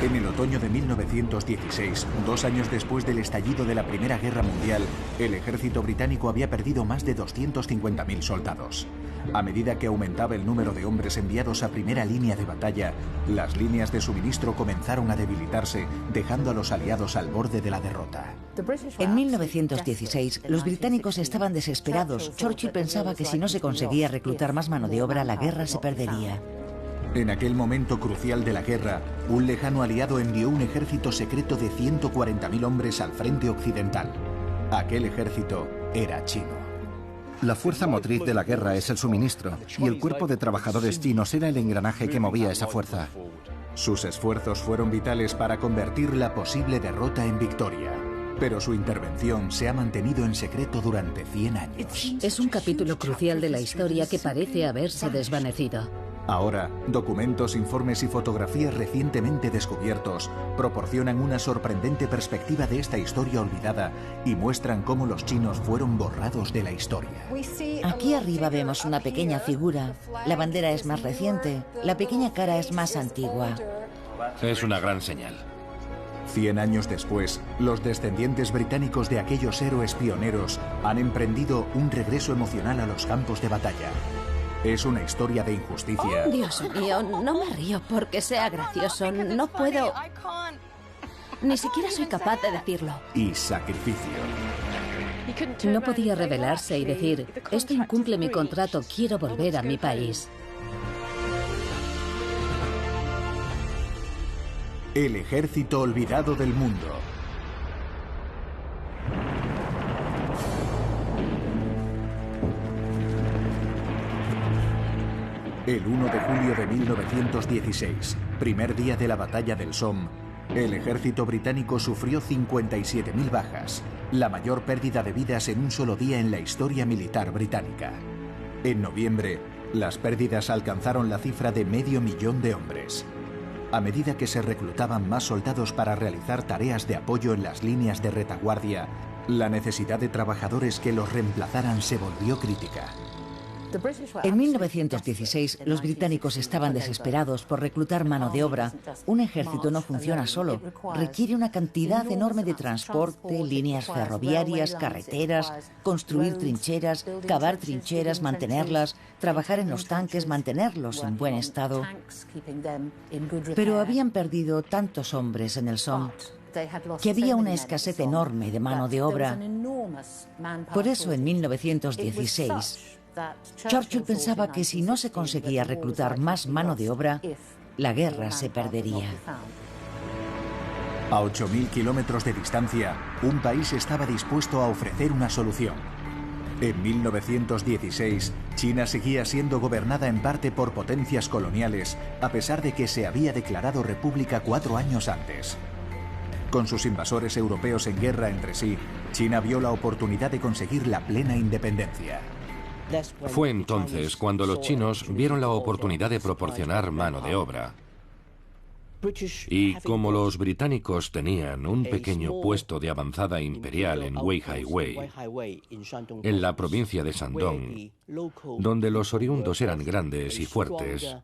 En el otoño de 1916, 2 años después del estallido de la Primera Guerra Mundial, el ejército británico había perdido más de 250.000 soldados. A medida que aumentaba el número de hombres enviados a primera línea de batalla, las líneas de suministro comenzaron a debilitarse, dejando a los aliados al borde de la derrota. En 1916, los británicos estaban desesperados. Churchill pensaba que si no se conseguía reclutar más mano de obra, la guerra se perdería. En aquel momento crucial de la guerra, un lejano aliado envió un ejército secreto de 140.000 hombres al frente occidental. Aquel ejército era chino. La fuerza motriz de la guerra es el suministro, y el cuerpo de trabajadores chinos era el engranaje que movía esa fuerza. Sus esfuerzos fueron vitales para convertir la posible derrota en victoria, pero su intervención se ha mantenido en secreto durante 100 años. Es un capítulo crucial de la historia que parece haberse desvanecido. Ahora, documentos, informes y fotografías recientemente descubiertos proporcionan una sorprendente perspectiva de esta historia olvidada y muestran cómo los chinos fueron borrados de la historia. Aquí arriba vemos una pequeña figura. La bandera es más reciente, la pequeña cara es más antigua. Es una gran señal. 100 años después, los descendientes británicos de aquellos héroes pioneros han emprendido un regreso emocional a los campos de batalla. Es una historia de injusticia. Oh, Dios mío, no me río porque sea gracioso. No puedo. Ni siquiera soy capaz de decirlo. Y sacrificio. No podía rebelarse y decir, esto incumple mi contrato, quiero volver a mi país. El ejército olvidado del mundo. El 1 de julio de 1916, primer día de la batalla del Somme, el ejército británico sufrió 57.000 bajas, la mayor pérdida de vidas en un solo día en la historia militar británica. En noviembre, las pérdidas alcanzaron la cifra de 500.000 de hombres. A medida que se reclutaban más soldados para realizar tareas de apoyo en las líneas de retaguardia, la necesidad de trabajadores que los reemplazaran se volvió crítica. En 1916, los británicos estaban desesperados por reclutar mano de obra. Un ejército no funciona solo. Requiere una cantidad enorme de transporte, líneas ferroviarias, carreteras, construir trincheras, cavar trincheras, mantenerlas, trabajar en los tanques, mantenerlos en buen estado. Pero habían perdido tantos hombres en el Somme que había una escasez enorme de mano de obra. Por eso, en 1916, Churchill pensaba que si no se conseguía reclutar más mano de obra, la guerra se perdería. A 8.000 kilómetros de distancia, un país estaba dispuesto a ofrecer una solución. En 1916, China seguía siendo gobernada en parte por potencias coloniales, a pesar de que se había declarado república 4 años antes. Con sus invasores europeos en guerra entre sí, China vio la oportunidad de conseguir la plena independencia. Fue entonces cuando los chinos vieron la oportunidad de proporcionar mano de obra. Y como los británicos tenían un pequeño puesto de avanzada imperial en Weihai Wei, en la provincia de Shandong, donde los oriundos eran grandes y fuertes,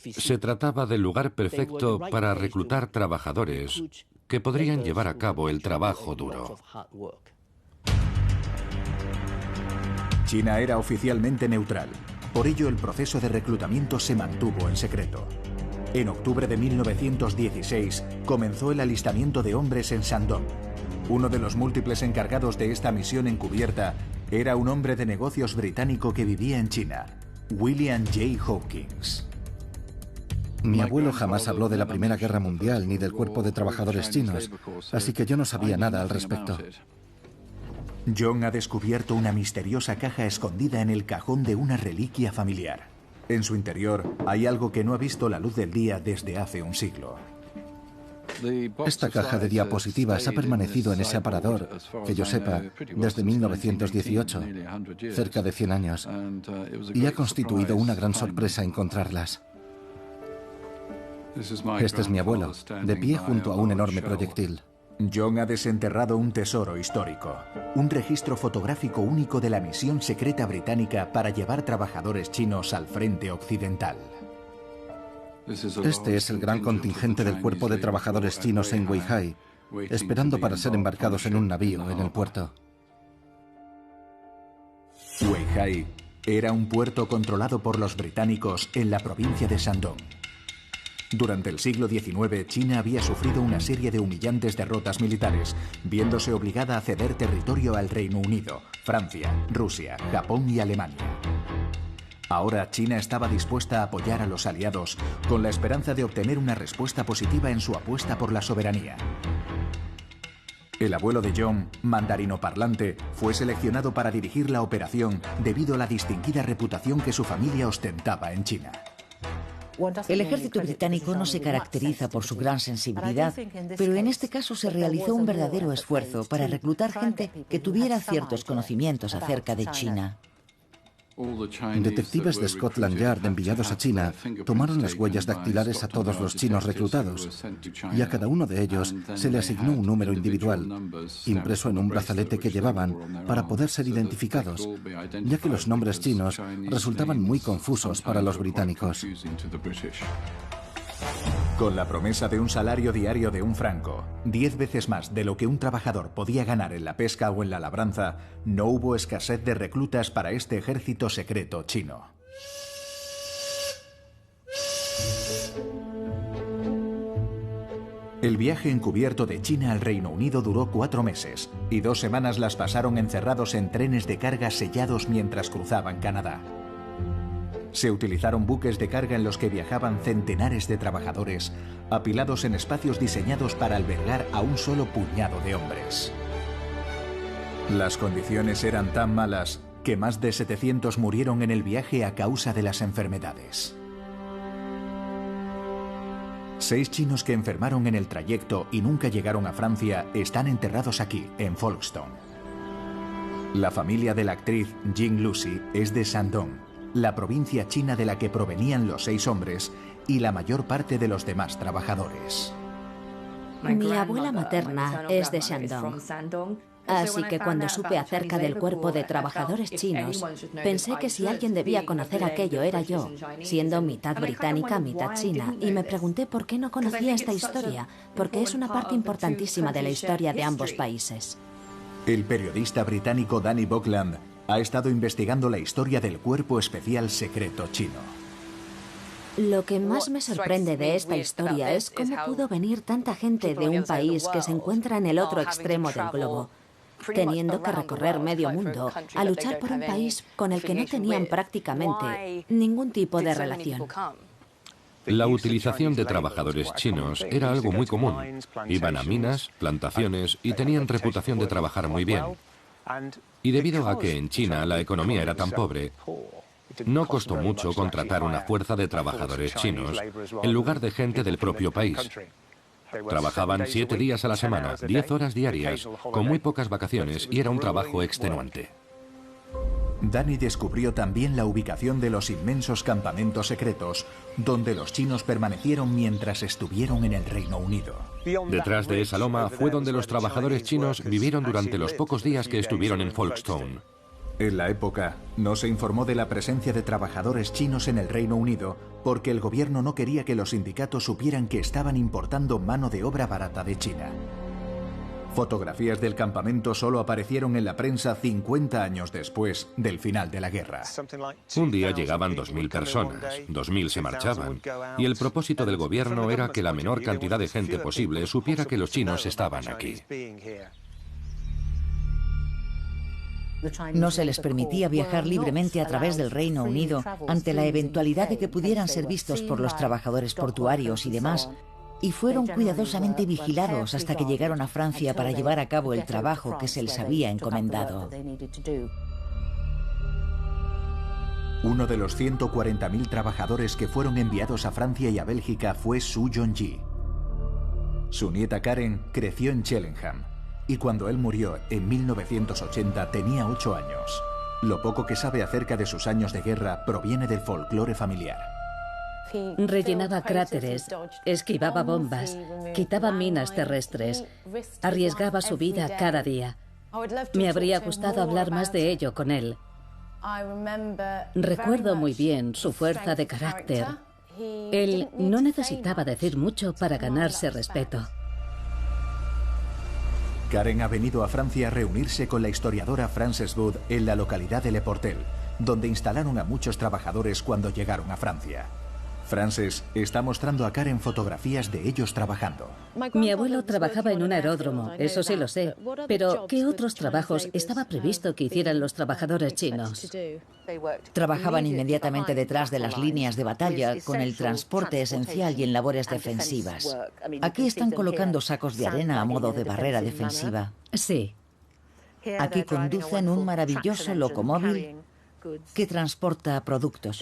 se trataba del lugar perfecto para reclutar trabajadores que podrían llevar a cabo el trabajo duro. China era oficialmente neutral, por ello el proceso de reclutamiento se mantuvo en secreto. En octubre de 1916 comenzó el alistamiento de hombres en Shandong. Uno de los múltiples encargados de esta misión encubierta era un hombre de negocios británico que vivía en China, William J. Hawkins. Mi abuelo jamás habló de la Primera Guerra Mundial ni del cuerpo de trabajadores chinos, así que yo no sabía nada al respecto. John ha descubierto una misteriosa caja escondida en el cajón de una reliquia familiar. En su interior hay algo que no ha visto la luz del día desde hace un siglo. Esta caja de diapositivas ha permanecido en ese aparador, que yo sepa, desde 1918, cerca de 100 años, y ha constituido una gran sorpresa encontrarlas. Este es mi abuelo, de pie junto a un enorme proyectil. John ha desenterrado un tesoro histórico, un registro fotográfico único de la misión secreta británica para llevar trabajadores chinos al frente occidental. Este es el gran contingente del cuerpo de trabajadores chinos en Weihai, esperando para ser embarcados en un navío en el puerto. Weihai era un puerto controlado por los británicos en la provincia de Shandong. Durante el siglo XIX, China había sufrido una serie de humillantes derrotas militares, viéndose obligada a ceder territorio al Reino Unido, Francia, Rusia, Japón y Alemania. Ahora China estaba dispuesta a apoyar a los aliados con la esperanza de obtener una respuesta positiva en su apuesta por la soberanía. El abuelo de John, mandarino parlante, fue seleccionado para dirigir la operación debido a la distinguida reputación que su familia ostentaba en China. El ejército británico no se caracteriza por su gran sensibilidad, pero en este caso se realizó un verdadero esfuerzo para reclutar gente que tuviera ciertos conocimientos acerca de China. Detectives de Scotland Yard enviados a China tomaron las huellas dactilares a todos los chinos reclutados y a cada uno de ellos se le asignó un número individual, impreso en un brazalete que llevaban para poder ser identificados, ya que los nombres chinos resultaban muy confusos para los británicos. Con la promesa de un salario diario de 1 franco, 10 veces más de lo que un trabajador podía ganar en la pesca o en la labranza, no hubo escasez de reclutas para este ejército secreto chino. El viaje encubierto de China al Reino Unido duró 4 meses, y 2 semanas las pasaron encerrados en trenes de carga sellados mientras cruzaban Canadá. Se utilizaron buques de carga en los que viajaban centenares de trabajadores, apilados en espacios diseñados para albergar a un solo puñado de hombres. Las condiciones eran tan malas que más de 700 murieron en el viaje a causa de las enfermedades. 6 chinos que enfermaron en el trayecto y nunca llegaron a Francia están enterrados aquí, en Folkestone. La familia de la actriz Jing Lucy es de Shandong, la provincia china de la que provenían los 6 hombres y la mayor parte de los demás trabajadores. Mi abuela materna es de Shandong, así que cuando supe acerca del cuerpo de trabajadores chinos, pensé que si alguien debía conocer aquello era yo, siendo mitad británica, mitad china, y me pregunté por qué no conocía esta historia, porque es una parte importantísima de la historia de ambos países. El periodista británico Danny Buckland ha estado investigando la historia del Cuerpo Especial Secreto chino. Lo que más me sorprende de esta historia es cómo pudo venir tanta gente de un país que se encuentra en el otro extremo del globo, teniendo que recorrer medio mundo a luchar por un país con el que no tenían prácticamente ningún tipo de relación. La utilización de trabajadores chinos era algo muy común. Iban a minas, plantaciones y tenían reputación de trabajar muy bien. Y debido a que en China la economía era tan pobre, no costó mucho contratar una fuerza de trabajadores chinos en lugar de gente del propio país. Trabajaban 7 días a la semana, 10 horas diarias, con muy pocas vacaciones y era un trabajo extenuante. Danny descubrió también la ubicación de los inmensos campamentos secretos donde los chinos permanecieron mientras estuvieron en el Reino Unido. Detrás de esa loma fue donde los trabajadores chinos vivieron durante los pocos días que estuvieron en Folkestone. En la época, no se informó de la presencia de trabajadores chinos en el Reino Unido porque el gobierno no quería que los sindicatos supieran que estaban importando mano de obra barata de China. Fotografías del campamento solo aparecieron en la prensa 50 años después del final de la guerra. Un día llegaban 2.000 personas, 2.000 se marchaban, y el propósito del gobierno era que la menor cantidad de gente posible supiera que los chinos estaban aquí. No se les permitía viajar libremente a través del Reino Unido ante la eventualidad de que pudieran ser vistos por los trabajadores portuarios y demás, y fueron cuidadosamente vigilados hasta que llegaron a Francia para llevar a cabo el trabajo que se les había encomendado. Uno de los 140.000 trabajadores que fueron enviados a Francia y a Bélgica fue Su Yongji. Su nieta Karen creció en Cheltenham y cuando él murió en 1980 tenía 8 años. Lo poco que sabe acerca de sus años de guerra proviene del folclore familiar. Rellenaba cráteres, esquivaba bombas, quitaba minas terrestres, arriesgaba su vida cada día. Me habría gustado hablar más de ello con él. Recuerdo muy bien su fuerza de carácter Él no necesitaba decir mucho para ganarse respeto. Karen ha venido a Francia a reunirse con la historiadora Frances Wood en la localidad de Le Portel, donde instalaron a muchos trabajadores cuando llegaron a Francia. Frances está mostrando a Karen fotografías de ellos trabajando. Mi abuelo trabajaba en un aeródromo, eso sí lo sé. Pero, ¿qué otros trabajos estaba previsto que hicieran los trabajadores chinos? Trabajaban inmediatamente detrás de las líneas de batalla, con el transporte esencial y en labores defensivas. Aquí están colocando sacos de arena a modo de barrera defensiva. Sí. Aquí conducen un maravilloso locomóvil que transporta productos.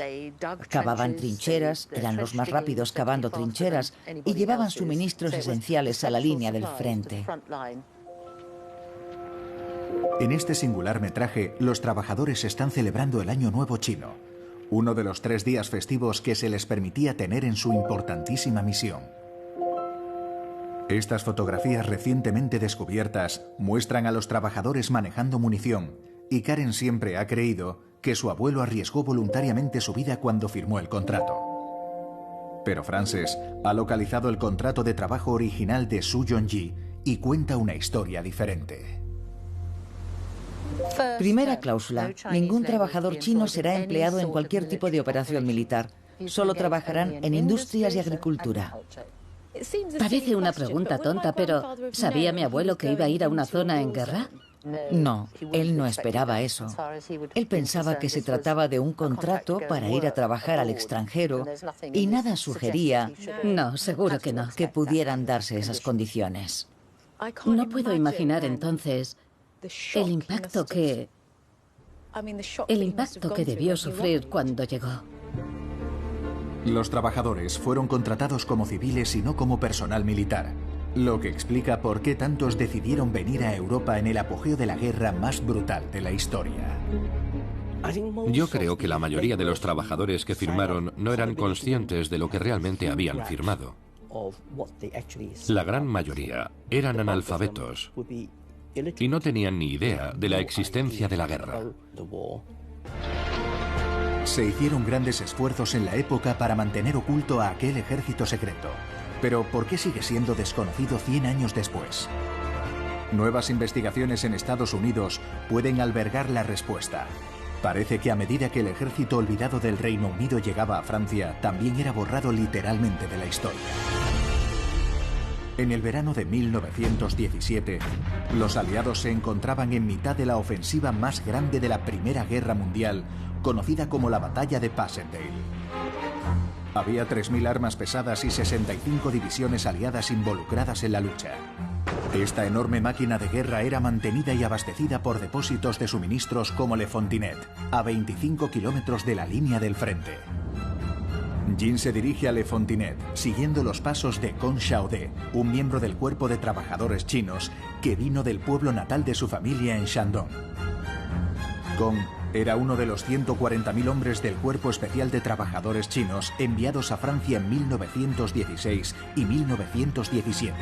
Cavaban trincheras, eran los más rápidos cavando trincheras y llevaban suministros esenciales a la línea del frente. En este singular metraje, los trabajadores están celebrando el Año Nuevo Chino, uno de los 3 días festivos que se les permitía tener en su importantísima misión. Estas fotografías recientemente descubiertas muestran a los trabajadores manejando munición, y Karen siempre ha creído que su abuelo arriesgó voluntariamente su vida cuando firmó el contrato. Pero Frances ha localizado el contrato de trabajo original de Su Yongji y cuenta una historia diferente. Primera cláusula: ningún trabajador chino será empleado en cualquier tipo de operación militar. Solo trabajarán en industrias y agricultura. Parece una pregunta tonta, pero ¿sabía mi abuelo que iba a ir a una zona en guerra? No, él no esperaba eso. Él pensaba que se trataba de un contrato para ir a trabajar al extranjero y nada sugería, No, seguro que no. que pudieran darse esas condiciones. No puedo imaginar entonces el impacto que debió sufrir cuando llegó. Los trabajadores fueron contratados como civiles y no como personal militar, lo que explica por qué tantos decidieron venir a Europa en el apogeo de la guerra más brutal de la historia. Yo creo que la mayoría de los trabajadores que firmaron no eran conscientes de lo que realmente habían firmado. La gran mayoría eran analfabetos y no tenían ni idea de la existencia de la guerra. Se hicieron grandes esfuerzos en la época para mantener oculto a aquel ejército secreto. Pero ¿por qué sigue siendo desconocido 100 años después? Nuevas investigaciones en Estados Unidos pueden albergar la respuesta. Parece que a medida que el ejército olvidado del Reino Unido llegaba a Francia, también era borrado literalmente de la historia. En el verano de 1917, los aliados se encontraban en mitad de la ofensiva más grande de la Primera Guerra Mundial, conocida como la Batalla de Passchendaele. Había 3.000 armas pesadas y 65 divisiones aliadas involucradas en la lucha. Esta enorme máquina de guerra era mantenida y abastecida por depósitos de suministros como Le Fontinet, a 25 kilómetros de la línea del frente. Jean se dirige a Le Fontinet, siguiendo los pasos de Kong Xiaode, un miembro del cuerpo de trabajadores chinos que vino del pueblo natal de su familia en Shandong. Kong era uno de los 140.000 hombres del Cuerpo Especial de Trabajadores Chinos enviados a Francia en 1916 y 1917.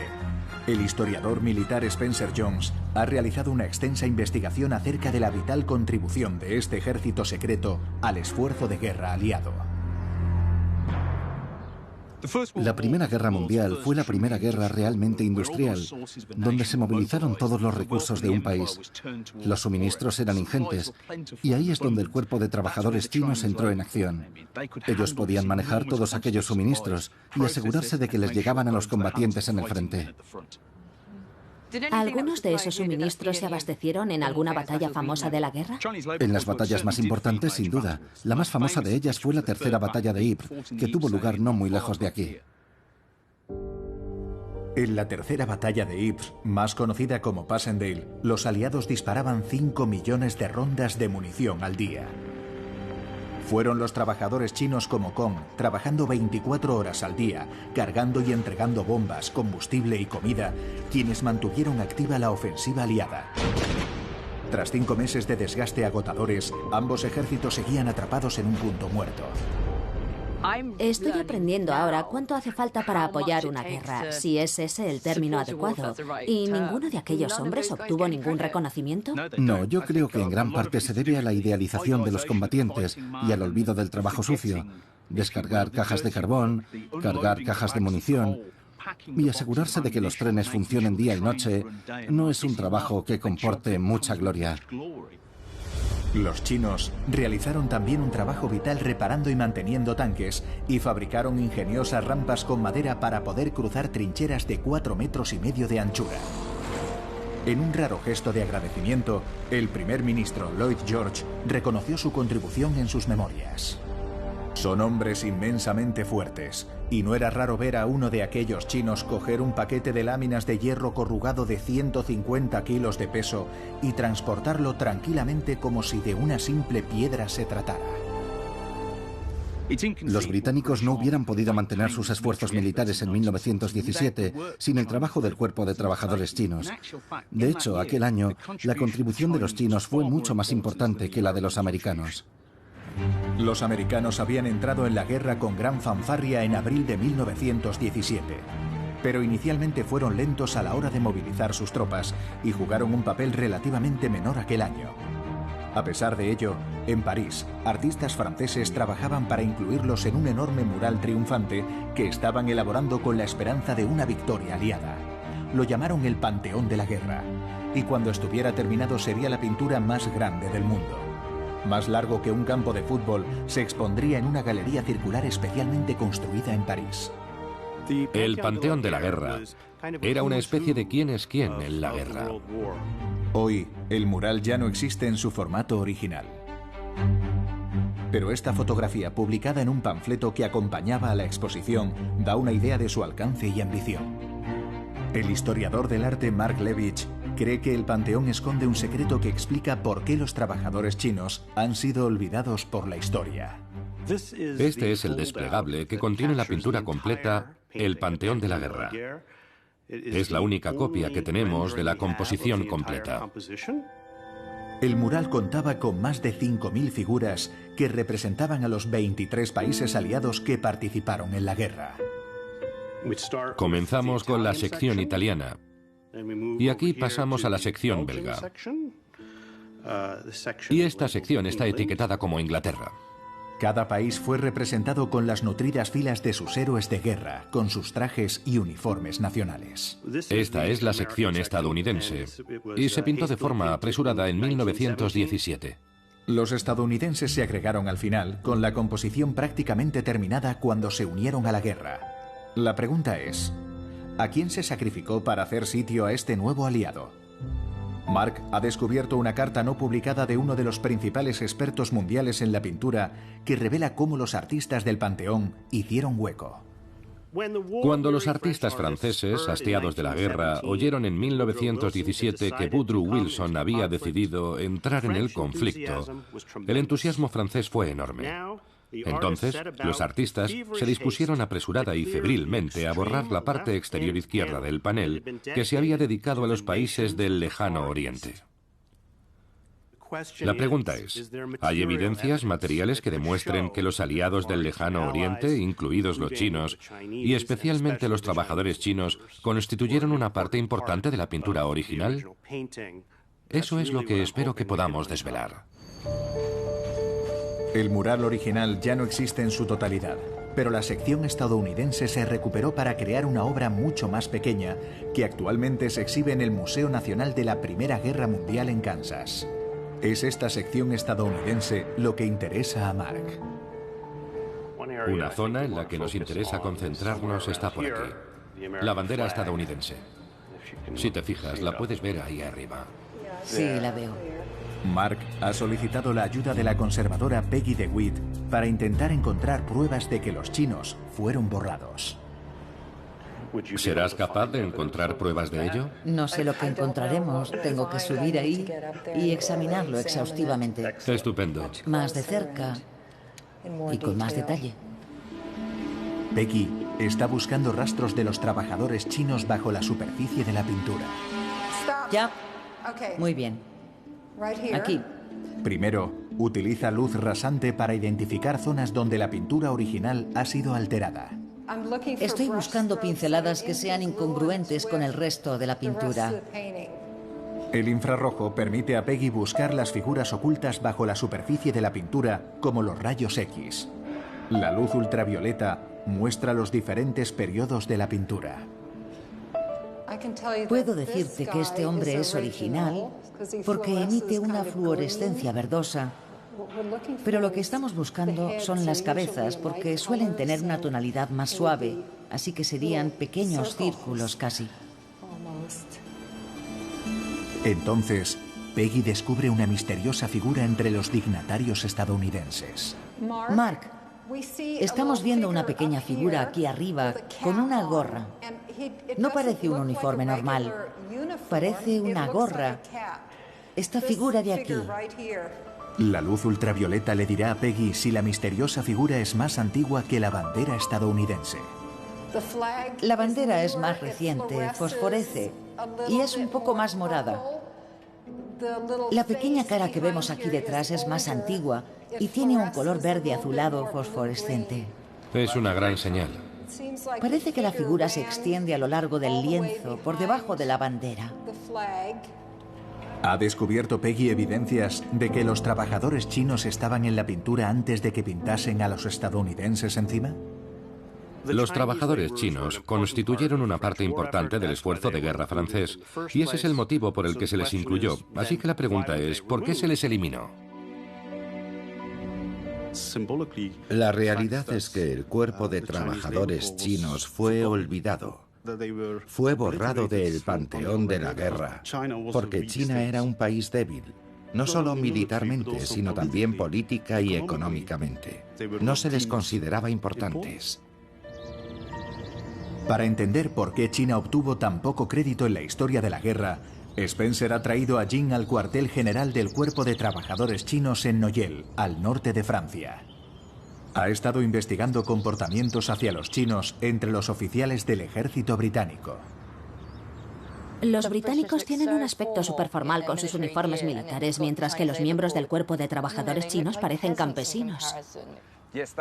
El historiador militar Spencer Jones ha realizado una extensa investigación acerca de la vital contribución de este ejército secreto al esfuerzo de guerra aliado. La Primera Guerra Mundial fue la primera guerra realmente industrial, donde se movilizaron todos los recursos de un país. Los suministros eran ingentes, y ahí es donde el cuerpo de trabajadores chinos entró en acción. Ellos podían manejar todos aquellos suministros y asegurarse de que les llegaban a los combatientes en el frente. ¿Algunos de esos suministros se abastecieron en alguna batalla famosa de la guerra? En las batallas más importantes, sin duda. La más famosa de ellas fue la Tercera Batalla de Ypres, que tuvo lugar no muy lejos de aquí. En la Tercera Batalla de Ypres, más conocida como Passchendaele, los aliados disparaban 5 millones de rondas de munición al día. Fueron los trabajadores chinos como Kong, trabajando 24 horas al día, cargando y entregando bombas, combustible y comida, quienes mantuvieron activa la ofensiva aliada. Tras 5 meses de desgaste agotadores, ambos ejércitos seguían atrapados en un punto muerto. Estoy aprendiendo ahora cuánto hace falta para apoyar una guerra, si es ese el término adecuado. ¿Y ninguno de aquellos hombres obtuvo ningún reconocimiento? No, yo creo que en gran parte se debe a la idealización de los combatientes y al olvido del trabajo sucio. descargar cajas de carbón, cargar cajas de munición y asegurarse de que los trenes funcionen día y noche no es un trabajo que comporte mucha gloria. Los chinos realizaron también un trabajo vital reparando y manteniendo tanques y fabricaron ingeniosas rampas con madera para poder cruzar trincheras de 4,5 metros de anchura. En un raro gesto de agradecimiento, el primer ministro Lloyd George reconoció su contribución en sus memorias. Son hombres inmensamente fuertes, y no era raro ver a uno de aquellos chinos coger un paquete de láminas de hierro corrugado de 150 kilos de peso y transportarlo tranquilamente como si de una simple piedra se tratara. Los británicos no hubieran podido mantener sus esfuerzos militares en 1917 sin el trabajo del cuerpo de trabajadores chinos. De hecho, aquel año, la contribución de los chinos fue mucho más importante que la de los americanos. Los americanos habían entrado en la guerra con gran fanfarria en abril de 1917, pero inicialmente fueron lentos a la hora de movilizar sus tropas y jugaron un papel relativamente menor aquel año. A pesar de ello, en París, artistas franceses trabajaban para incluirlos en un enorme mural triunfante que estaban elaborando con la esperanza de una victoria aliada. Lo llamaron el Panteón de la Guerra, y cuando estuviera terminado sería la pintura más grande del mundo. Más largo que un campo de fútbol, se expondría en una galería circular especialmente construida en París. El Panteón de la Guerra era una especie de quién es quién en la guerra. Hoy, el mural ya no existe en su formato original. Pero esta fotografía, publicada en un panfleto que acompañaba a la exposición, da una idea de su alcance y ambición. El historiador del arte Mark Levitch cree que el Panteón esconde un secreto que explica por qué los trabajadores chinos han sido olvidados por la historia. Este es el desplegable que contiene la pintura completa, El Panteón de la Guerra. Es la única copia que tenemos de la composición completa. El mural contaba con más de 5.000 figuras que representaban a los 23 países aliados que participaron en la guerra. Comenzamos con la sección italiana y aquí pasamos a la sección belga. Y esta sección está etiquetada como Inglaterra. Cada país fue representado con las nutridas filas de sus héroes de guerra, con sus trajes y uniformes nacionales. Esta es la sección estadounidense y se pintó de forma apresurada en 1917. Los estadounidenses se agregaron al final, con la composición prácticamente terminada cuando se unieron a la guerra. La pregunta es, ¿a quién se sacrificó para hacer sitio a este nuevo aliado? Mark ha descubierto una carta no publicada de uno de los principales expertos mundiales en la pintura que revela cómo los artistas del Panteón hicieron hueco. Cuando los artistas franceses, hastiados de la guerra, oyeron en 1917 que Woodrow Wilson había decidido entrar en el conflicto, el entusiasmo francés fue enorme. Entonces, los artistas se dispusieron apresurada y febrilmente a borrar la parte exterior izquierda del panel que se había dedicado a los países del lejano oriente. La pregunta es, ¿hay evidencias materiales que demuestren que los aliados del lejano oriente, incluidos los chinos, y especialmente los trabajadores chinos, constituyeron una parte importante de la pintura original? Eso es lo que espero que podamos desvelar. El mural original ya no existe en su totalidad, pero la sección estadounidense se recuperó para crear una obra mucho más pequeña que actualmente se exhibe en el Museo Nacional de la Primera Guerra Mundial en Kansas. Es esta sección estadounidense lo que interesa a Mark. Una zona en la que nos interesa concentrarnos está por aquí. La bandera estadounidense. Si te fijas, la puedes ver ahí arriba. Sí, la veo. Mark ha solicitado la ayuda de la conservadora Peggy DeWitt para intentar encontrar pruebas de que los chinos fueron borrados. ¿Serás capaz de encontrar pruebas de ello? No sé lo que encontraremos. Tengo que subir ahí y examinarlo exhaustivamente. Estupendo. Más de cerca y con más detalle. Peggy está buscando rastros de los trabajadores chinos bajo la superficie de la pintura. Ya. Muy bien. Aquí. Primero, utiliza luz rasante para identificar zonas donde la pintura original ha sido alterada. Estoy buscando pinceladas que sean incongruentes con el resto de la pintura. El infrarrojo permite a Peggy buscar las figuras ocultas bajo la superficie de la pintura, como los rayos X. La luz ultravioleta muestra los diferentes periodos de la pintura. Puedo decirte que este hombre es original porque emite una fluorescencia verdosa, pero lo que estamos buscando son las cabezas porque suelen tener una tonalidad más suave, así que serían pequeños círculos casi. Entonces, Peggy descubre una misteriosa figura entre los dignatarios estadounidenses. Mark, estamos viendo una pequeña figura aquí arriba con una gorra. No parece un uniforme normal, parece una gorra. Esta figura de aquí. La luz ultravioleta le dirá a Peggy si la misteriosa figura es más antigua que la bandera estadounidense. La bandera es más reciente, fosforece y es un poco más morada. La pequeña cara que vemos aquí detrás es más antigua y tiene un color verde azulado fosforescente. Es una gran señal. Parece que la figura se extiende a lo largo del lienzo, por debajo de la bandera. ¿Ha descubierto Peggy evidencias de que los trabajadores chinos estaban en la pintura antes de que pintasen a los estadounidenses encima? Los trabajadores chinos constituyeron una parte importante del esfuerzo de guerra francés, y ese es el motivo por el que se les incluyó. Así que la pregunta es, ¿por qué se les eliminó? La realidad es que el cuerpo de trabajadores chinos fue olvidado. Fue borrado del panteón de la guerra, porque China era un país débil, no solo militarmente, sino también política y económicamente. No se les consideraba importantes. Para entender por qué China obtuvo tan poco crédito en la historia de la guerra, Spencer ha traído a Jin al cuartel general del Cuerpo de Trabajadores Chinos en Noyelles, al norte de Francia. Ha estado investigando comportamientos hacia los chinos entre los oficiales del ejército británico. Los británicos tienen un aspecto superformal con sus uniformes militares, mientras que los miembros del Cuerpo de Trabajadores Chinos parecen campesinos.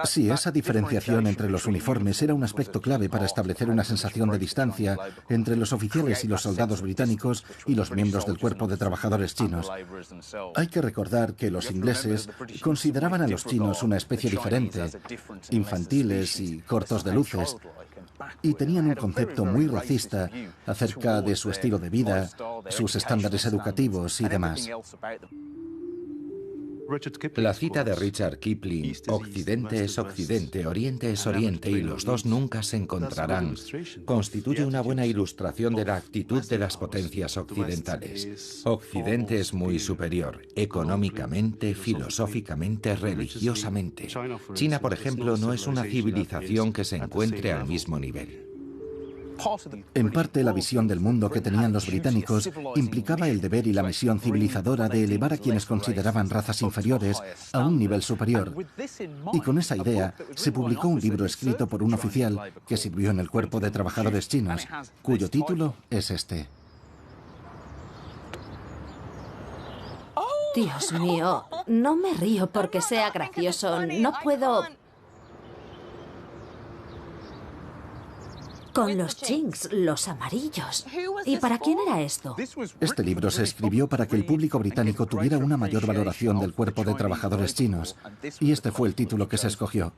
Sí, esa diferenciación entre los uniformes era un aspecto clave para establecer una sensación de distancia entre los oficiales y los soldados británicos y los miembros del Cuerpo de Trabajadores Chinos. Hay que recordar que los ingleses consideraban a los chinos una especie diferente, infantiles y cortos de luces, y tenían un concepto muy racista acerca de su estilo de vida, sus estándares educativos y demás. La cita de Richard Kipling, Occidente es Occidente, Oriente es Oriente y los dos nunca se encontrarán, constituye una buena ilustración de la actitud de las potencias occidentales. Occidente es muy superior, económicamente, filosóficamente, religiosamente. China, por ejemplo, no es una civilización que se encuentre al mismo nivel. En parte, la visión del mundo que tenían los británicos implicaba el deber y la misión civilizadora de elevar a quienes consideraban razas inferiores a un nivel superior. Y con esa idea, se publicó un libro escrito por un oficial que sirvió en el Cuerpo de Trabajadores Chinos, cuyo título es este. Dios mío, no me río porque sea gracioso, no puedo... Con los chinks, los amarillos. ¿Y para quién era esto? Este libro se escribió para que el público británico tuviera una mayor valoración del Cuerpo de Trabajadores Chinos, y este fue el título que se escogió.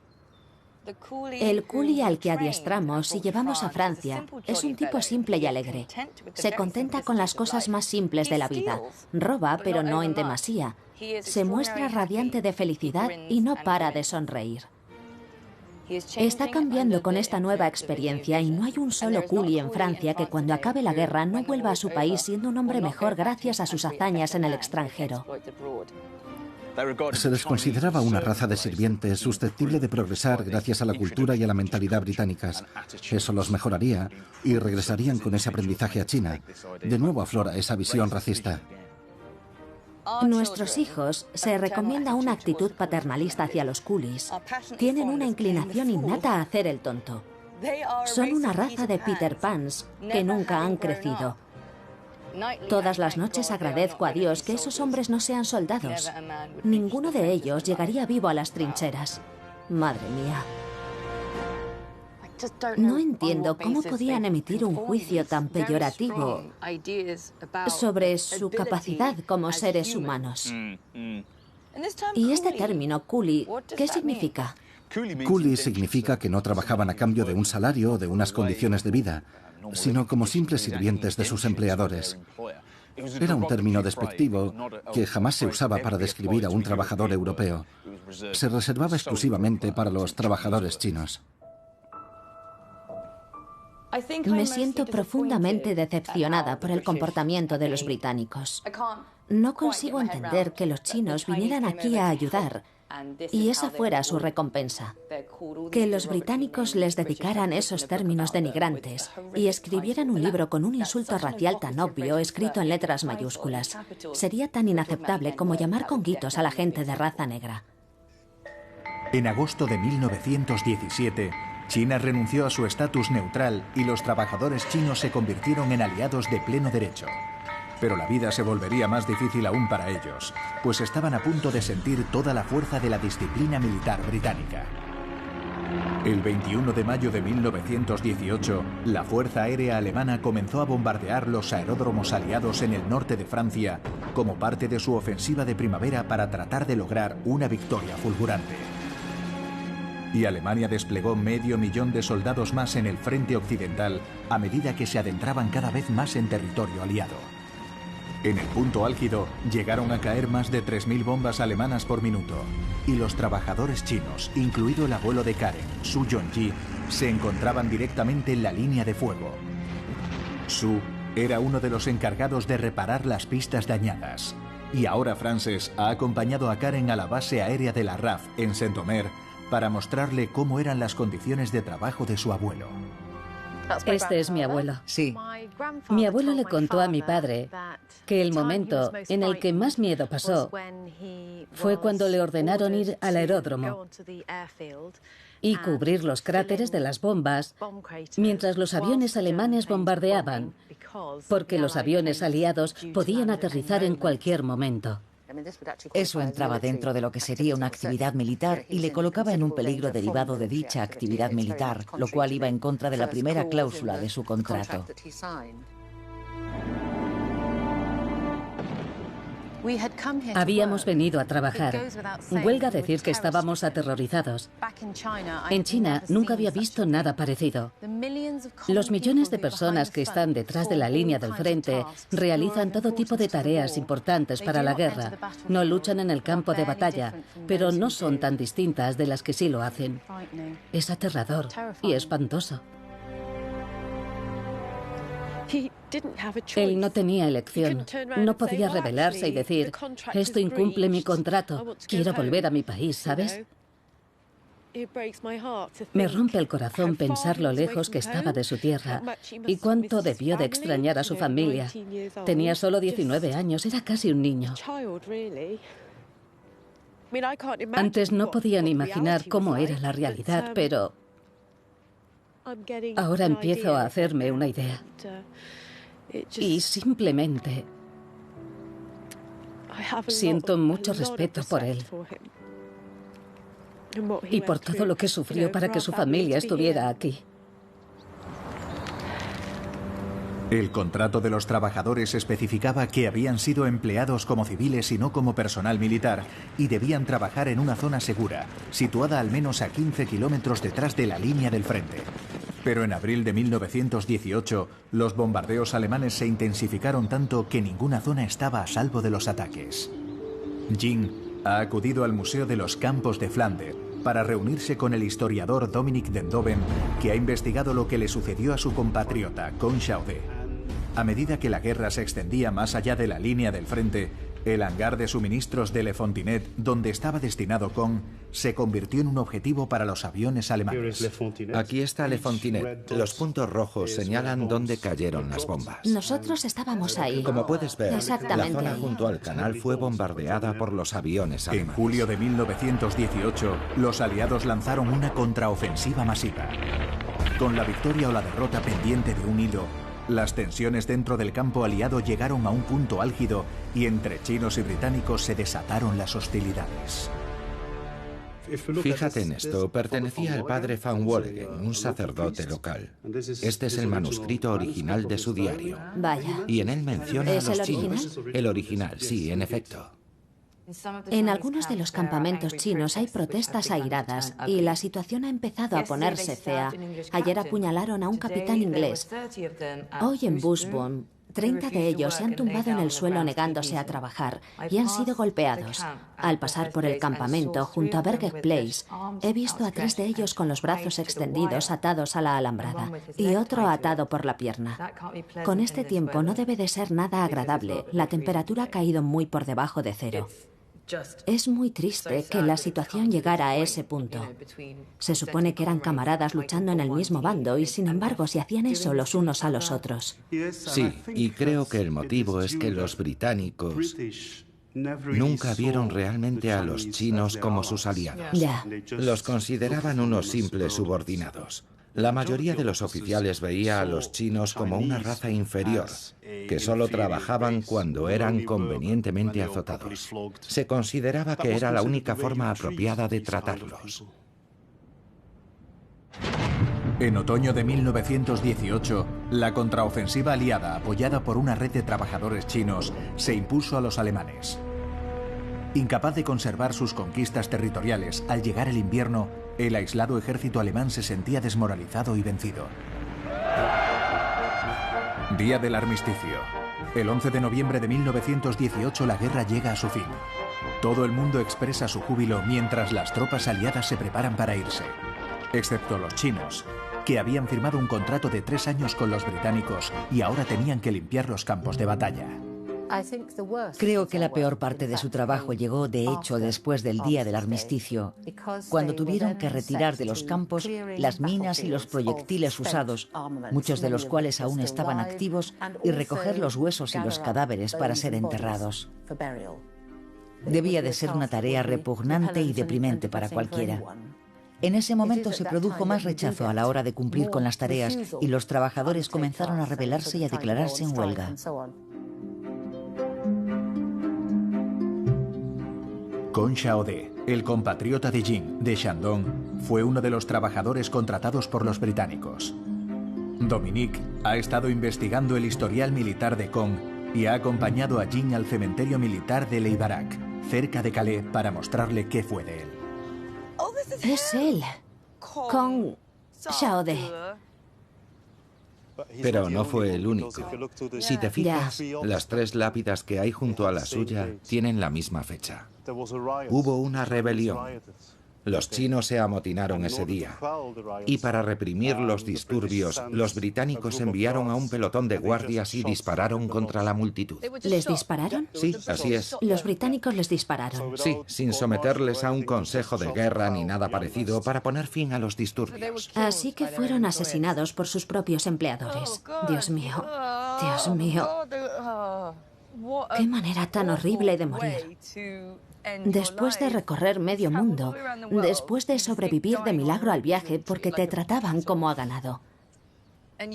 El coolie al que adiestramos y llevamos a Francia es un tipo simple y alegre. Se contenta con las cosas más simples de la vida. Roba, pero no en demasía. Se muestra radiante de felicidad y no para de sonreír. Está cambiando con esta nueva experiencia y no hay un solo coolie en Francia que cuando acabe la guerra no vuelva a su país siendo un hombre mejor gracias a sus hazañas en el extranjero. Se les consideraba una raza de sirvientes susceptible de progresar gracias a la cultura y a la mentalidad británicas. Eso los mejoraría y regresarían con ese aprendizaje a China. De nuevo aflora esa visión racista. Nuestros hijos se recomienda una actitud paternalista hacia los coolies. Tienen una inclinación innata a hacer el tonto. Son una raza de Peter Pans que nunca han crecido. Todas las noches agradezco a Dios que esos hombres no sean soldados. Ninguno de ellos llegaría vivo a las trincheras. Madre mía. No entiendo cómo podían emitir un juicio tan peyorativo sobre su capacidad como seres humanos. ¿Y este término, coolie, qué significa? Coolie significa que no trabajaban a cambio de un salario o de unas condiciones de vida, sino como simples sirvientes de sus empleadores. Era un término despectivo que jamás se usaba para describir a un trabajador europeo. Se reservaba exclusivamente para los trabajadores chinos. Me siento profundamente decepcionada por el comportamiento de los británicos. No consigo entender que los chinos vinieran aquí a ayudar y esa fuera su recompensa. Que los británicos les dedicaran esos términos denigrantes y escribieran un libro con un insulto racial tan obvio escrito en letras mayúsculas. Sería tan inaceptable como llamar conguitos a la gente de raza negra. En agosto de 1917, China renunció a su estatus neutral y los trabajadores chinos se convirtieron en aliados de pleno derecho. Pero la vida se volvería más difícil aún para ellos, pues estaban a punto de sentir toda la fuerza de la disciplina militar británica. El 21 de mayo de 1918, la Fuerza Aérea Alemana comenzó a bombardear los aeródromos aliados en el norte de Francia como parte de su ofensiva de primavera para tratar de lograr una victoria fulgurante. Y Alemania desplegó 500.000 de soldados más en el frente occidental a medida que se adentraban cada vez más en territorio aliado. En el punto álgido llegaron a caer más de 3.000 bombas alemanas por minuto y los trabajadores chinos, incluido el abuelo de Karen, Su Yongji, se encontraban directamente en la línea de fuego. Su era uno de los encargados de reparar las pistas dañadas y ahora Frances ha acompañado a Karen a la base aérea de la RAF en Saint-Omer para mostrarle cómo eran las condiciones de trabajo de su abuelo. Este es mi abuelo. Sí. Mi abuelo le contó a mi padre que el momento en el que más miedo pasó fue cuando le ordenaron ir al aeródromo y cubrir los cráteres de las bombas mientras los aviones alemanes bombardeaban, porque los aviones aliados podían aterrizar en cualquier momento. Eso entraba dentro de lo que sería una actividad militar y le colocaba en un peligro derivado de dicha actividad militar, lo cual iba en contra de la primera cláusula de su contrato. Habíamos venido a trabajar. Huelga decir que estábamos aterrorizados. En China nunca había visto nada parecido. Los millones de personas que están detrás de la línea del frente realizan todo tipo de tareas importantes para la guerra. No luchan en el campo de batalla, pero no son tan distintas de las que sí lo hacen. Es aterrador y espantoso. Él no tenía elección. No podía rebelarse y decir, esto incumple mi contrato, quiero volver a mi país, ¿sabes? Me rompe el corazón pensar lo lejos que estaba de su tierra y cuánto debió de extrañar a su familia. Tenía solo 19 años, era casi un niño. Antes no podían imaginar cómo era la realidad, pero ahora empiezo a hacerme una idea. Y simplemente siento mucho respeto por él y por todo lo que sufrió para que su familia estuviera aquí. El contrato de los trabajadores especificaba que habían sido empleados como civiles y no como personal militar y debían trabajar en una zona segura, situada al menos a 15 kilómetros detrás de la línea del frente. Pero en abril de 1918, los bombardeos alemanes se intensificaron tanto que ninguna zona estaba a salvo de los ataques. Jing ha acudido al Museo de los Campos de Flandes para reunirse con el historiador Dominic Dendoven, que ha investigado lo que le sucedió a su compatriota, Con Xiaode. A medida que la guerra se extendía más allá de la línea del frente, el hangar de suministros de Le Fontinet, donde estaba destinado Con, se convirtió en un objetivo para los aviones alemanes. Aquí está Le Fontinet. Los puntos rojos señalan dónde cayeron las bombas. Nosotros estábamos ahí. Como puedes ver, la zona ahí. junto al canal fue bombardeada por los aviones En alemanes. julio de 1918, los aliados lanzaron una contraofensiva masiva. Con la victoria o la derrota pendiente de un hilo, las tensiones dentro del campo aliado llegaron a un punto álgido y entre chinos y británicos se desataron las hostilidades. Fíjate en esto, pertenecía al padre Van Wollegen, un sacerdote local. Este es el manuscrito original de su diario. Vaya. Y en él menciona a ¿Es los el chinos. El original, sí, en efecto. En algunos de los campamentos chinos hay protestas airadas y la situación ha empezado a ponerse fea. Ayer apuñalaron a un capitán inglés. Hoy en Bushburn, 30 de ellos se han tumbado en el suelo negándose a trabajar y han sido golpeados. Al pasar por el campamento, junto a Berger Place, he visto a 3 de ellos con los brazos extendidos atados a la alambrada y otro atado por la pierna. Con este tiempo no debe de ser nada agradable. La temperatura ha caído muy por debajo de 0. Es muy triste que la situación llegara a ese punto. Se supone que eran camaradas luchando en el mismo bando y sin embargo se hacían eso los unos a los otros. Sí, y creo que el motivo es que los británicos nunca vieron realmente a los chinos como sus aliados. Ya. Los consideraban unos simples subordinados. La mayoría de los oficiales veía a los chinos como una raza inferior, que solo trabajaban cuando eran convenientemente azotados. Se consideraba que era la única forma apropiada de tratarlos. En otoño de 1918, la contraofensiva aliada, apoyada por una red de trabajadores chinos, se impuso a los alemanes. Incapaz de conservar sus conquistas territoriales, al llegar el invierno, el aislado ejército alemán se sentía desmoralizado y vencido. Día del armisticio. El 11 de noviembre de 1918 la guerra llega a su fin. Todo el mundo expresa su júbilo mientras las tropas aliadas se preparan para irse. Excepto los chinos, que habían firmado un contrato de 3 años con los británicos y ahora tenían que limpiar los campos de batalla. Creo que la peor parte de su trabajo llegó, de hecho, después del día del armisticio, cuando tuvieron que retirar de los campos las minas y los proyectiles usados, muchos de los cuales aún estaban activos, y recoger los huesos y los cadáveres para ser enterrados. Debía de ser una tarea repugnante y deprimente para cualquiera. En ese momento se produjo más rechazo a la hora de cumplir con las tareas y los trabajadores comenzaron a rebelarse y a declararse en huelga. Kong Xiaode, el compatriota de Jing, de Shandong, fue uno de los trabajadores contratados por los británicos. Dominique ha estado investigando el historial militar de Kong y ha acompañado a Jing al cementerio militar de Leibarak, cerca de Calais, para mostrarle qué fue de él. Es él, Kong Xiaode. Pero no fue el único. Si te fijas, las 3 lápidas que hay junto a la suya tienen la misma fecha. Hubo una rebelión. Los chinos se amotinaron ese día. Y para reprimir los disturbios, los británicos enviaron a un pelotón de guardias y dispararon contra la multitud. ¿Les dispararon? Sí, así es. Los británicos les dispararon. Sí, sin someterles a un consejo de guerra ni nada parecido para poner fin a los disturbios. Así que fueron asesinados por sus propios empleadores. Dios mío, Dios mío. Qué manera tan horrible de morir. Después de recorrer medio mundo, después de sobrevivir de milagro al viaje porque te trataban como a ganado,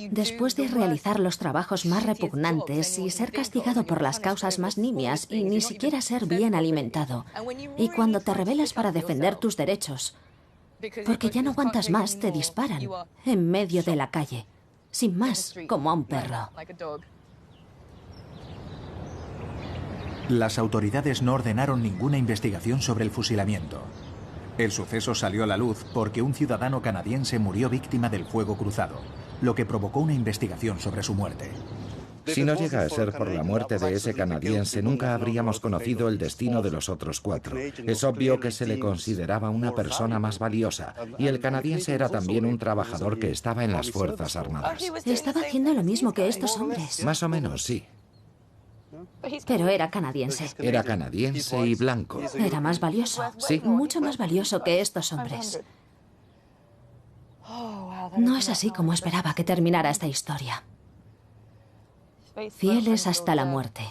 después de realizar los trabajos más repugnantes y ser castigado por las causas más nimias y ni siquiera ser bien alimentado, y cuando te rebelas para defender tus derechos, porque ya no aguantas más, te disparan en medio de la calle, sin más, como a un perro. Las autoridades no ordenaron ninguna investigación sobre el fusilamiento. El suceso salió a la luz porque un ciudadano canadiense murió víctima del fuego cruzado, lo que provocó una investigación sobre su muerte. Si no llega a ser por la muerte de ese canadiense, nunca habríamos conocido el destino de los otros 4. Es obvio que se le consideraba una persona más valiosa, y el canadiense era también un trabajador que estaba en las Fuerzas Armadas. Estaba haciendo lo mismo que estos hombres. Más o menos, sí. Pero era canadiense. Era canadiense y blanco. Era más valioso. Sí. Mucho más valioso que estos hombres. No es así como esperaba que terminara esta historia. Fieles hasta la muerte.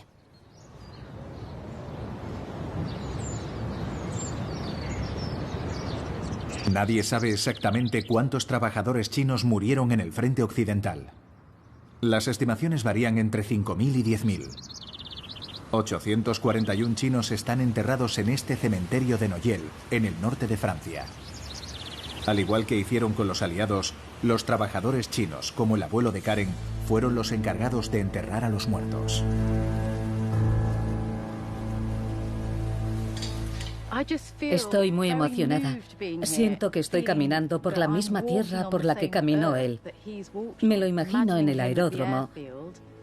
Nadie sabe exactamente cuántos trabajadores chinos murieron en el frente occidental. Las estimaciones varían entre 5.000 y 10.000. 841 chinos están enterrados en este cementerio de Noyel, en el norte de Francia. Al igual que hicieron con los aliados, los trabajadores chinos, como el abuelo de Karen, fueron los encargados de enterrar a los muertos. Estoy muy emocionada. Siento que estoy caminando por la misma tierra por la que caminó él. Me lo imagino en el aeródromo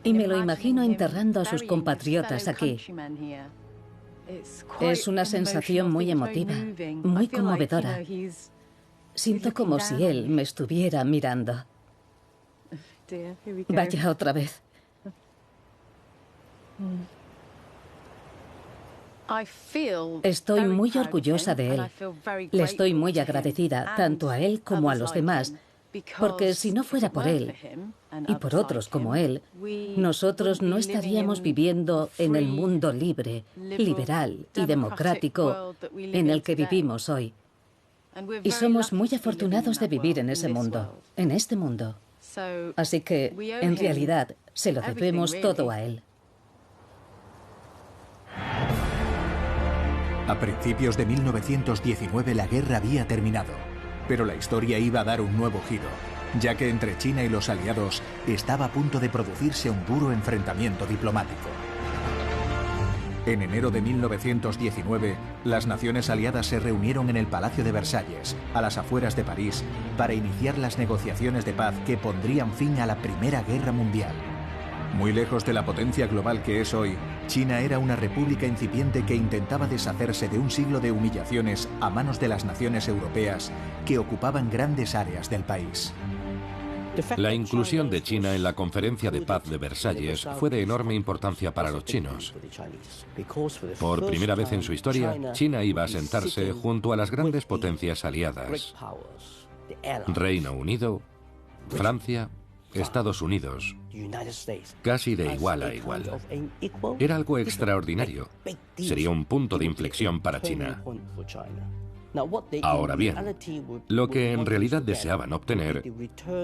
y me lo imagino enterrando a sus compatriotas aquí. Es una sensación muy emotiva, muy conmovedora. Siento como si él me estuviera mirando. Vaya otra vez. Estoy muy orgullosa de él. Le estoy muy agradecida, tanto a él como a los demás, porque si no fuera por él y por otros como él, nosotros no estaríamos viviendo en el mundo libre, liberal y democrático en el que vivimos hoy. Y somos muy afortunados de vivir en ese mundo, en este mundo. Así que, en realidad, se lo debemos todo a él. A principios de 1919 la guerra había terminado, pero la historia iba a dar un nuevo giro, ya que entre China y los aliados estaba a punto de producirse un duro enfrentamiento diplomático. En enero de 1919, las naciones aliadas se reunieron en el Palacio de Versalles, a las afueras de París, para iniciar las negociaciones de paz que pondrían fin a la Primera Guerra Mundial. Muy lejos de la potencia global que es hoy, China era una república incipiente que intentaba deshacerse de un siglo de humillaciones a manos de las naciones europeas que ocupaban grandes áreas del país. La inclusión de China en la Conferencia de Paz de Versalles fue de enorme importancia para los chinos. Por primera vez en su historia, China iba a sentarse junto a las grandes potencias aliadas: Reino Unido, Francia, Estados Unidos, casi de igual a igual. Era algo extraordinario. Sería un punto de inflexión para China. Ahora bien, lo que en realidad deseaban obtener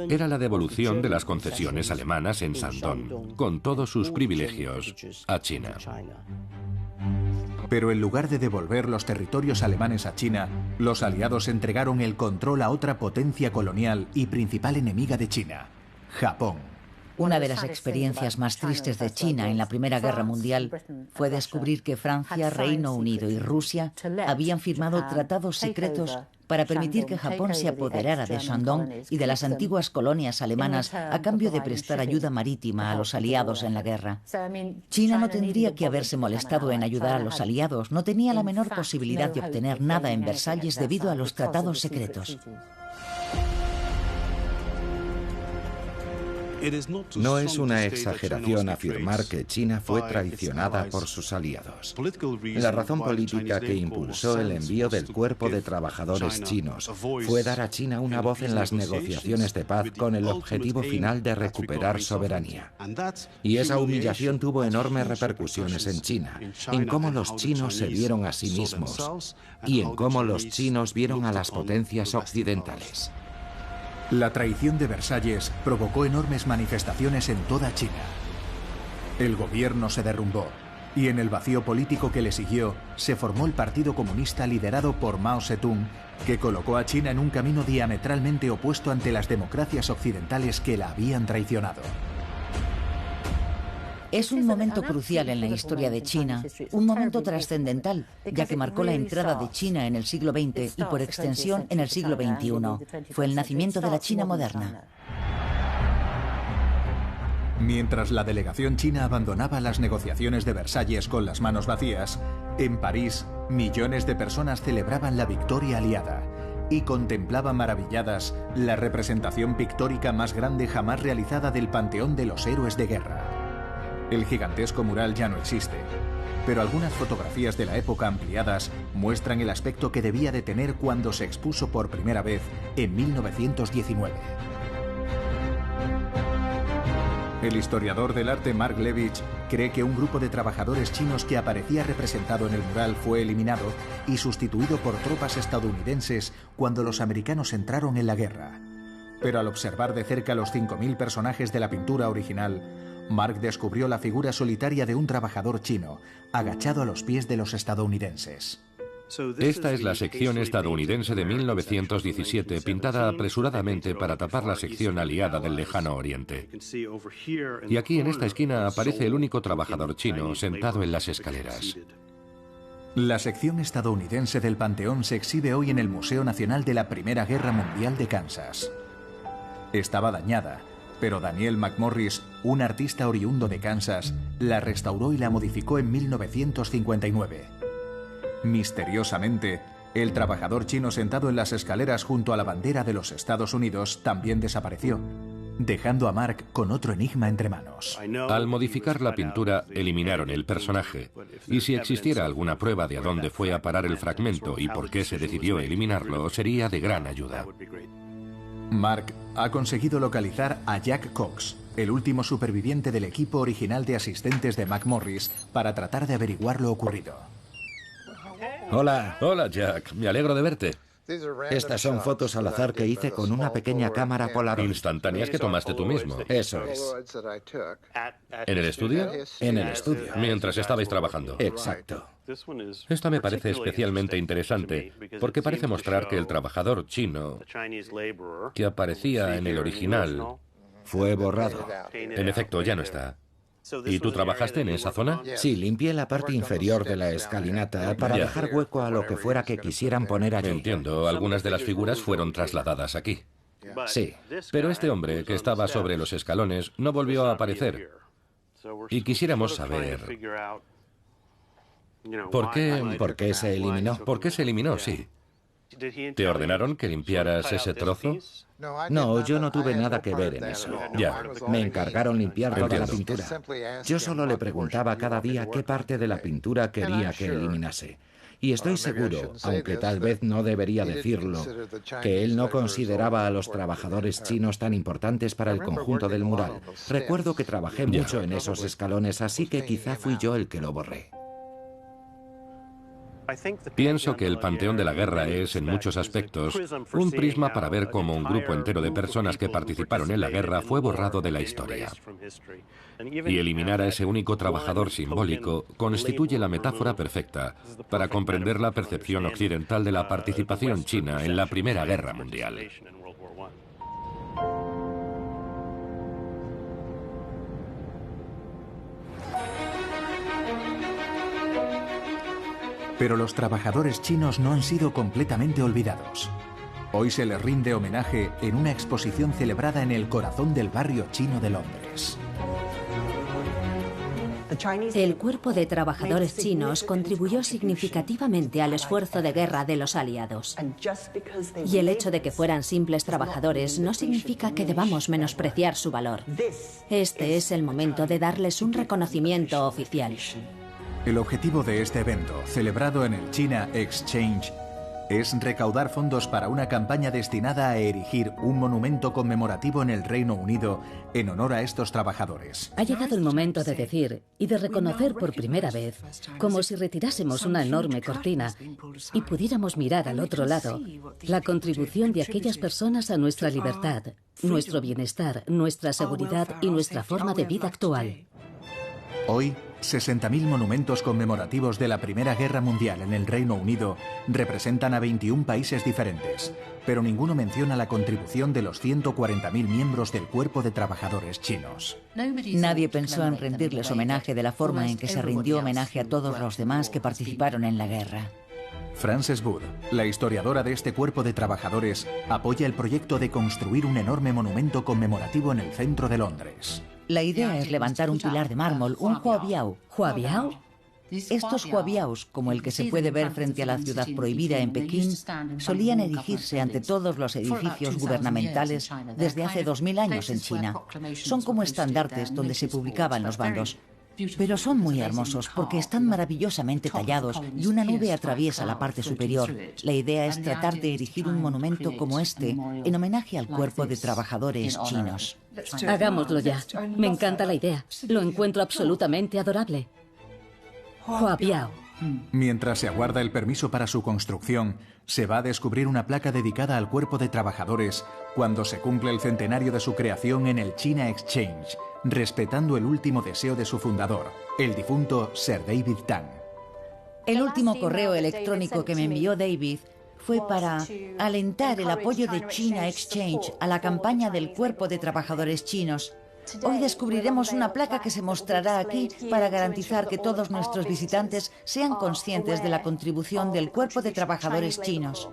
era la devolución de las concesiones alemanas en Shandong, con todos sus privilegios, a China. Pero en lugar de devolver los territorios alemanes a China, los aliados entregaron el control a otra potencia colonial y principal enemiga de China: Japón. Una de las experiencias más tristes de China en la Primera Guerra Mundial fue descubrir que Francia, Reino Unido y Rusia habían firmado tratados secretos para permitir que Japón se apoderara de Shandong y de las antiguas colonias alemanas a cambio de prestar ayuda marítima a los aliados en la guerra. China no tendría que haberse molestado en ayudar a los aliados, no tenía la menor posibilidad de obtener nada en Versalles debido a los tratados secretos. No es una exageración afirmar que China fue traicionada por sus aliados. La razón política que impulsó el envío del cuerpo de trabajadores chinos fue dar a China una voz en las negociaciones de paz con el objetivo final de recuperar soberanía. Y esa humillación tuvo enormes repercusiones en China, en cómo los chinos se vieron a sí mismos y en cómo los chinos vieron a las potencias occidentales. La traición de Versalles provocó enormes manifestaciones en toda China. El gobierno se derrumbó y en el vacío político que le siguió se formó el Partido Comunista liderado por Mao Zedong, que colocó a China en un camino diametralmente opuesto ante las democracias occidentales que la habían traicionado. Es un momento crucial en la historia de China, un momento trascendental, ya que marcó la entrada de China en el siglo XX y por extensión en el siglo XXI. Fue el nacimiento de la China moderna. Mientras la delegación china abandonaba las negociaciones de Versalles con las manos vacías, en París, millones de personas celebraban la victoria aliada y contemplaban maravilladas la representación pictórica más grande jamás realizada del Panteón de los Héroes de Guerra. El gigantesco mural ya no existe, pero algunas fotografías de la época ampliadas muestran el aspecto que debía de tener cuando se expuso por primera vez en 1919. El historiador del arte Mark Levitch cree que un grupo de trabajadores chinos que aparecía representado en el mural fue eliminado y sustituido por tropas estadounidenses cuando los americanos entraron en la guerra. Pero al observar de cerca los 5.000 personajes de la pintura original, Mark descubrió la figura solitaria de un trabajador chino, agachado a los pies de los estadounidenses. Esta es la sección estadounidense de 1917, pintada apresuradamente para tapar la sección aliada del Lejano Oriente. Y aquí en esta esquina aparece el único trabajador chino sentado en las escaleras. La sección estadounidense del Panteón se exhibe hoy en el Museo Nacional de la Primera Guerra Mundial de Kansas. Estaba dañada, pero Daniel McMorris, un artista oriundo de Kansas, la restauró y la modificó en 1959. Misteriosamente, el trabajador chino sentado en las escaleras junto a la bandera de los Estados Unidos también desapareció, dejando a Mark con otro enigma entre manos. Al modificar la pintura, eliminaron el personaje. Y si existiera alguna prueba de a dónde fue a parar el fragmento y por qué se decidió eliminarlo, sería de gran ayuda. Mark ha conseguido localizar a Jack Cox, el último superviviente del equipo original de asistentes de McMorris, para tratar de averiguar lo ocurrido. Hola. Hola, Jack. Me alegro de verte. Estas son fotos al azar que hice con una pequeña cámara Polaroid. Instantáneas que tomaste tú mismo. Eso es. ¿En el estudio? En el estudio. Mientras estabais trabajando. Exacto. Esta me parece especialmente interesante porque parece mostrar que el trabajador chino que aparecía en el original Fue borrado. en efecto ya no está. ¿Y tú trabajaste en esa zona? Sí, limpié la parte inferior de la escalinata para dejar hueco a lo que fuera que quisieran poner allí. Entiendo, algunas de las figuras fueron trasladadas aquí. Sí. Pero este hombre que estaba sobre los escalones no volvió a aparecer. Y quisiéramos saber... ¿Por qué se eliminó? ¿Por qué se eliminó? Sí. ¿Te ordenaron que limpiaras ese trozo? No, yo no tuve nada que ver en eso. Ya. Me encargaron limpiar toda la Entiendo. pintura. Yo solo le preguntaba cada día qué parte de la pintura quería que eliminase. Y estoy seguro, aunque tal vez no debería decirlo, que él no consideraba a los trabajadores chinos tan importantes para el conjunto del mural. Recuerdo que trabajé mucho en esos escalones, así que quizá fui yo el que lo borré. Pienso que el Panteón de la Guerra es, en muchos aspectos, un prisma para ver cómo un grupo entero de personas que participaron en la guerra fue borrado de la historia. Y eliminar a ese único trabajador simbólico constituye la metáfora perfecta para comprender la percepción occidental de la participación china en la Primera Guerra Mundial. Pero los trabajadores chinos no han sido completamente olvidados. Hoy se les rinde homenaje en una exposición celebrada en el corazón del barrio chino de Londres. El cuerpo de trabajadores chinos contribuyó significativamente al esfuerzo de guerra de los aliados. Y el hecho de que fueran simples trabajadores no significa que debamos menospreciar su valor. Este es el momento de darles un reconocimiento oficial. El objetivo de este evento, celebrado en el China Exchange, es recaudar fondos para una campaña destinada a erigir un monumento conmemorativo en el Reino Unido en honor a estos trabajadores. Ha llegado el momento de decir y de reconocer por primera vez, como si retirásemos una enorme cortina y pudiéramos mirar al otro lado, la contribución de aquellas personas a nuestra libertad, nuestro bienestar, nuestra seguridad y nuestra forma de vida actual. Hoy, 60.000 monumentos conmemorativos de la Primera Guerra Mundial en el Reino Unido representan a 21 países diferentes, pero ninguno menciona la contribución de los 140.000 miembros del cuerpo de trabajadores chinos. Nadie pensó en rendirles homenaje de la forma en que se rindió homenaje a todos los demás que participaron en la guerra. Frances Wood, la historiadora de este cuerpo de trabajadores, apoya el proyecto de construir un enorme monumento conmemorativo en el centro de Londres. La idea es levantar un pilar de mármol, un huabiao. ¿Huabiao? Estos huabiaos, como el que se puede ver frente a la ciudad prohibida en Pekín, solían erigirse ante todos los edificios gubernamentales desde hace 2000 años en China. Son como estandartes donde se publicaban los bandos. Pero son muy hermosos porque están maravillosamente tallados y una nube atraviesa la parte superior. La idea es tratar de erigir un monumento como este en homenaje al cuerpo de trabajadores chinos. Hagámoslo ya. Me encanta la idea. Lo encuentro absolutamente adorable. Huabiao. Mientras se aguarda el permiso para su construcción, se va a descubrir una placa dedicada al cuerpo de trabajadores cuando se cumple el centenario de su creación en el China Exchange, respetando el último deseo de su fundador, el difunto Sir David Tang. El último correo electrónico que me envió David fue para alentar el apoyo de China Exchange a la campaña del cuerpo de trabajadores chinos. Hoy descubriremos una placa que se mostrará aquí para garantizar que todos nuestros visitantes sean conscientes de la contribución del Cuerpo de Trabajadores Chinos.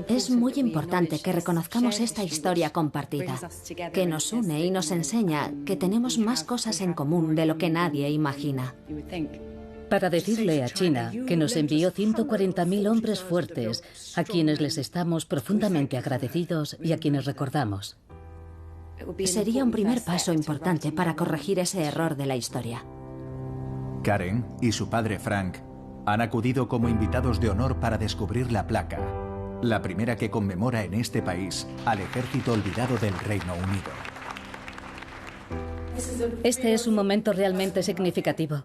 Es muy importante que reconozcamos esta historia compartida, que nos une y nos enseña que tenemos más cosas en común de lo que nadie imagina. Para decirle a China que nos envió 140.000 hombres fuertes, a quienes les estamos profundamente agradecidos y a quienes recordamos. Sería un primer paso importante para corregir ese error de la historia. Karen y su padre Frank han acudido como invitados de honor para descubrir la placa, la primera que conmemora en este país al ejército olvidado del Reino Unido. Este es un momento realmente significativo.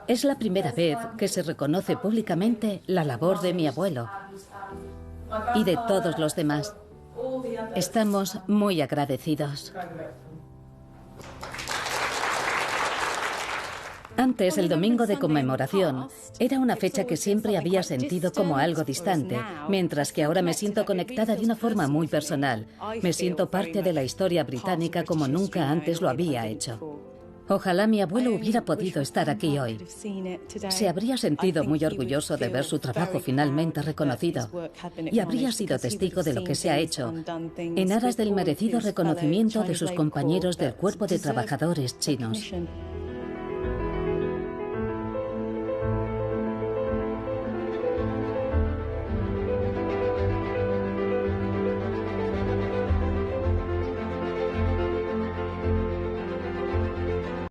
Es la primera vez que se reconoce públicamente la labor de mi abuelo y de todos los demás. Estamos muy agradecidos. Antes, el domingo de conmemoración era una fecha que siempre había sentido como algo distante, mientras que ahora me siento conectada de una forma muy personal. Me siento parte de la historia británica como nunca antes lo había hecho. Ojalá mi abuelo hubiera podido estar aquí hoy. Se habría sentido muy orgulloso de ver su trabajo finalmente reconocido y habría sido testigo de lo que se ha hecho en aras del merecido reconocimiento de sus compañeros del Cuerpo de Trabajadores Chinos.